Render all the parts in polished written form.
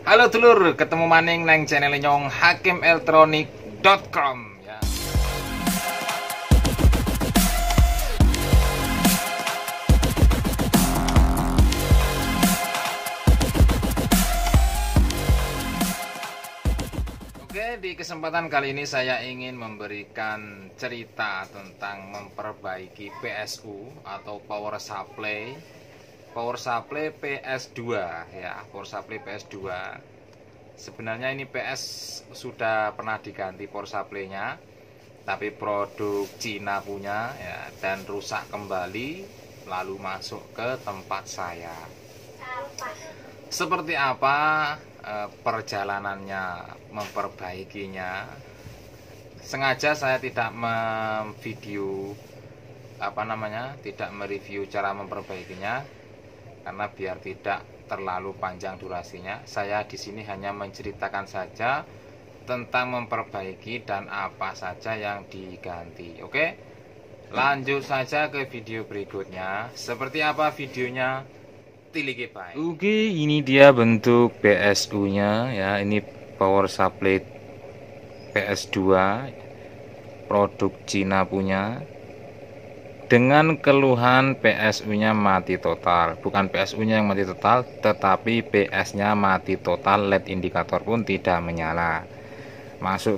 Halo dulur, ketemu maning neng channel nyong hakimelektronik.com ya. Oke, di kesempatan kali ini saya ingin memberikan cerita tentang memperbaiki PSU atau power supply PS2 ya, power supply PS2. Sebenarnya ini PS sudah pernah diganti power supply-nya, tapi produk Cina punya ya, dan rusak kembali lalu masuk ke tempat saya. Seperti apa perjalanannya memperbaikinya? Sengaja saya tidak memvideo tidak mereview cara memperbaikinya, karena biar tidak terlalu panjang durasinya. Saya di sini hanya menceritakan saja tentang memperbaiki dan apa saja yang diganti. Oke, lanjut saja ke video berikutnya. Seperti apa videonya? Tiliki baik. Oke, ini dia bentuk PSU nya ya. Ini power supply PS2 produk Cina punya, dengan keluhan PSU-nya mati total. Bukan PSU-nya yang mati total, tetapi PS-nya mati total. LED indikator pun tidak menyala. Masuk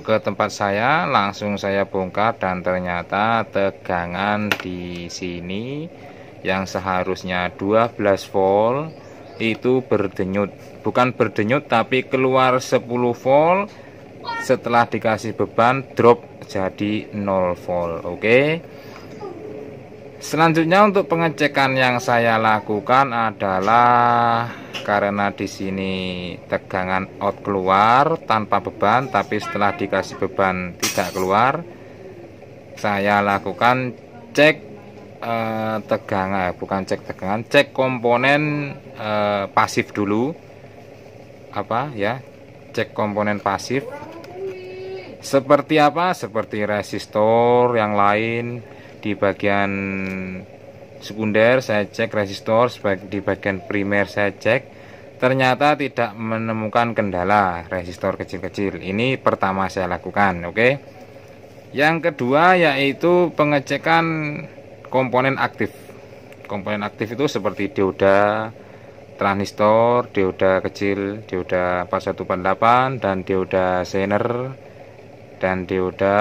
ke tempat saya, langsung saya bongkar, dan ternyata tegangan di sini yang seharusnya 12 volt itu berdenyut. Bukan berdenyut, tapi keluar 10 volt. Setelah dikasih beban, drop jadi 0 volt. Oke. Selanjutnya untuk pengecekan yang saya lakukan adalah, karena di sini tegangan out keluar tanpa beban, tapi setelah dikasih beban tidak keluar, saya lakukan cek cek komponen pasif dulu. Cek komponen pasif seperti apa? Seperti resistor yang lain. Di bagian sekunder saya cek resistor, di bagian primer saya cek, ternyata tidak menemukan kendala resistor kecil-kecil. Ini pertama saya lakukan. Oke. Yang kedua yaitu pengecekan komponen aktif. Komponen aktif itu seperti dioda, transistor, dioda kecil, dioda 4148, dan dioda zener, dan dioda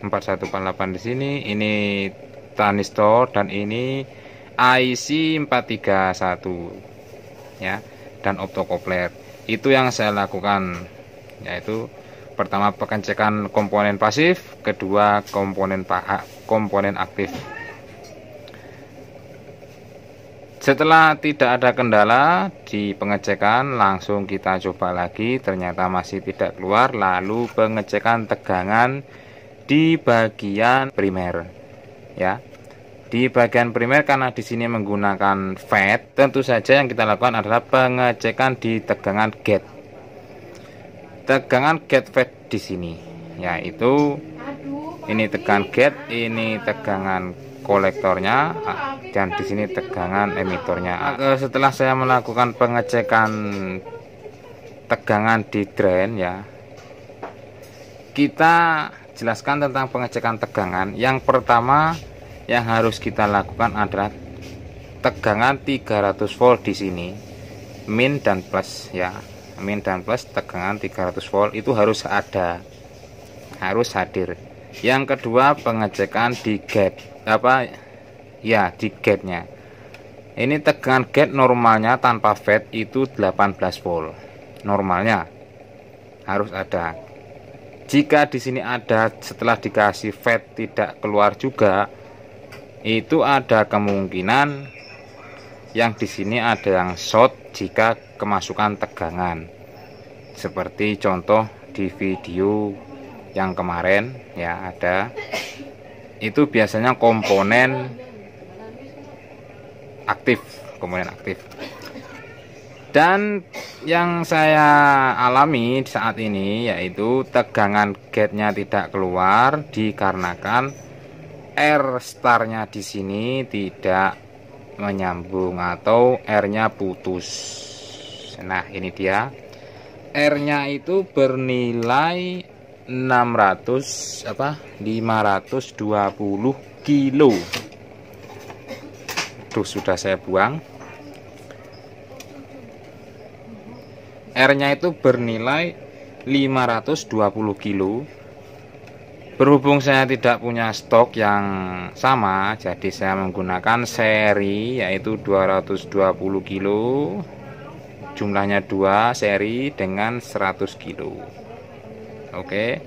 4148 di sini. Ini transistor, dan ini IC 431 ya, dan optokopler. Itu yang saya lakukan, yaitu pertama pengecekan komponen pasif, kedua komponen aktif. Setelah tidak ada kendala di pengecekan, langsung kita coba lagi, ternyata masih tidak keluar. Lalu pengecekan tegangan di bagian primer ya. Di bagian primer, karena di sini menggunakan FET, tentu saja yang kita lakukan adalah pengecekan di tegangan gate. Tegangan gate FET di sini, yaitu ini tegangan gate, ini tegangan kolektornya, dan di sini tegangan emitornya. Setelah saya melakukan pengecekan tegangan di drain ya, kita jelaskan tentang pengecekan tegangan. Yang pertama yang harus kita lakukan adalah tegangan 300 volt di sini, min dan plus ya. Min dan plus tegangan 300 volt itu harus hadir. Yang kedua pengecekan di gate di gate-nya. Ini tegangan gate normalnya tanpa FET itu 18 volt. Normalnya harus ada. Jika di sini ada, setelah dikasih FET tidak keluar juga, itu ada kemungkinan yang di sini ada yang short jika kemasukan tegangan. Seperti contoh di video yang kemarin ya, ada. Itu biasanya komponen aktif. Dan yang saya alami saat ini yaitu tegangan gate-nya tidak keluar dikarenakan R startnya di sini tidak menyambung atau R-nya putus. Nah, ini dia. R-nya itu bernilai 520 kilo. Tuh, sudah saya buang. R-nya itu bernilai 520 kilo. Berhubung saya tidak punya stok yang sama, jadi saya menggunakan seri, yaitu 220 kilo. Jumlahnya 2 seri dengan 100 kilo. Oke,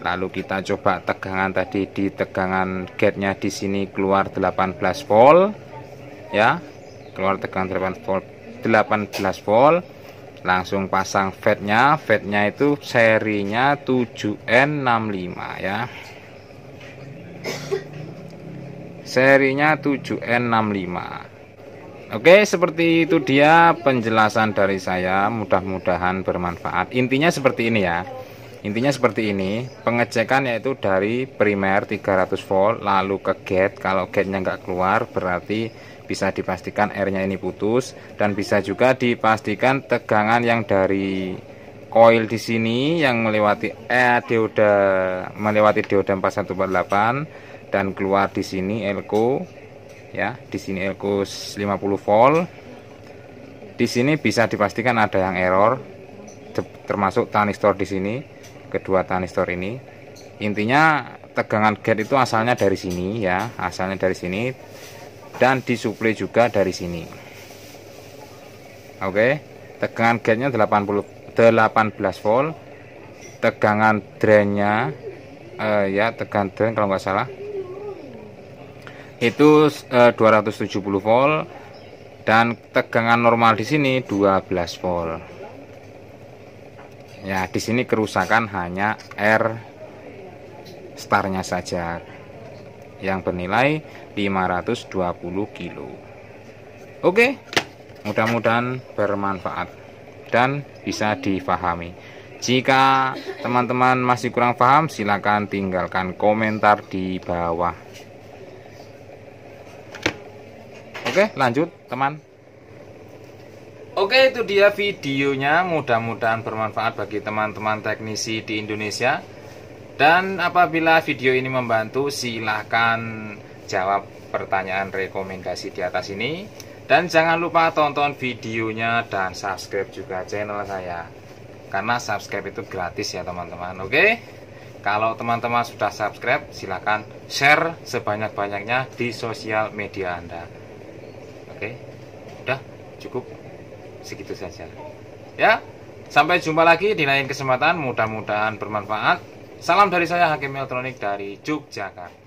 lalu kita coba tegangan tadi. Di tegangan gate-nya di sini keluar 18 volt ya, keluar tegangan 18 volt. Langsung pasang fatnya itu serinya 7N65 ya, serinya 7N65. Oke, seperti itu dia penjelasan dari saya, mudah-mudahan bermanfaat. Intinya seperti ini ya, intinya seperti ini. Pengecekan yaitu dari primer 300 volt lalu ke gate. Kalau gate-nya nggak keluar berarti bisa dipastikan R-nya ini putus, dan bisa juga dipastikan tegangan yang dari coil di sini yang melewati dioda 4148 dan keluar di sini elko ya, di sini elko 50 volt. Di sini bisa dipastikan ada yang error, termasuk transistor di sini, kedua transistor ini. Intinya tegangan gate itu asalnya dari sini ya, asalnya dari sini, dan disuplai juga dari sini. Oke, tegangan gate-nya 18 volt, tegangan drain-nya ya, tegangan drain kalau nggak salah itu 270 volt, dan tegangan normal di sini 12 volt. Ya, di sini kerusakan hanya R startnya saja yang bernilai 520 kilo. Oke, mudah-mudahan bermanfaat dan bisa difahami. Jika teman-teman masih kurang paham, silakan tinggalkan komentar di bawah. Oke, lanjut teman. Oke, itu dia videonya, mudah-mudahan bermanfaat bagi teman-teman teknisi di Indonesia. Dan apabila video ini membantu, silahkan jawab pertanyaan rekomendasi di atas ini. Dan jangan lupa tonton videonya dan subscribe juga channel saya, karena subscribe itu gratis ya teman-teman. Oke, kalau teman-teman sudah subscribe, silahkan share sebanyak-banyaknya di sosial media Anda. Oke, udah cukup segitu saja ya. Sampai jumpa lagi di lain kesempatan, mudah-mudahan bermanfaat. Salam dari saya, Hakim Elektronik dari Yogyakarta.